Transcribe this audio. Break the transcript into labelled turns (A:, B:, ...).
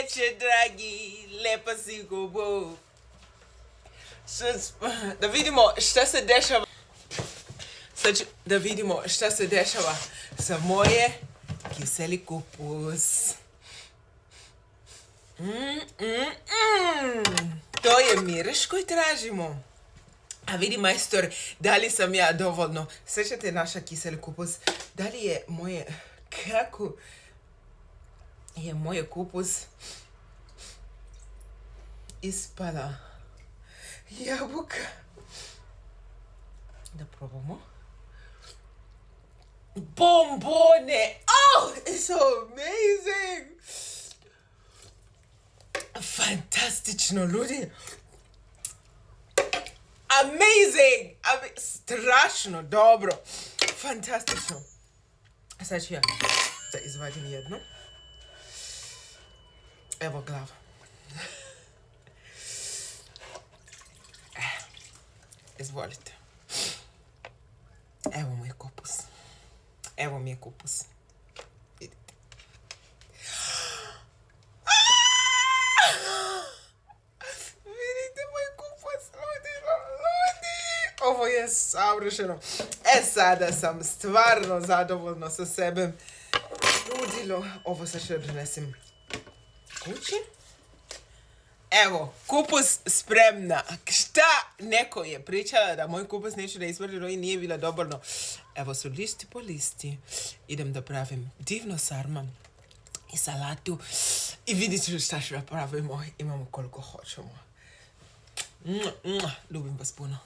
A: večer, dragi, lepa si gobo. Da vidimo šta se dešava. Da vidimo šta se dešava sa moje kiseli kupus. To je miriš koji tražimo. A vidi majstor, da li sam ja dovoljno. Sjećate naša kiseli kupus? Da li je moje... Kako je moje kupus ispala jabuka? Da probamo. Bombone! Oh, it's so amazing! Fantastično, ljudi! Amazing! Strašno dobro! Fantastično! Sad ću ja da izvadim jednu. Evo glava. Izvolite. Evo moj kupus. Evo mi je kupus. Vidite. Vidite moj kupus, ljudi. Ovo je savršeno. Sada sam stvarno zadovoljna sa sebe. Ludilo. Ovo sad ću donesem kući. Evo, kupus spremna. Šta neko je pričala da moj kupus neće da izvrljeno i nije bila dovoljno. Evo su listi po listi. Idem da pravim divno sarma i salatu. I vidit ću šta ću da pravimo. Imamo koliko hoćemo. Ljubim vas puno.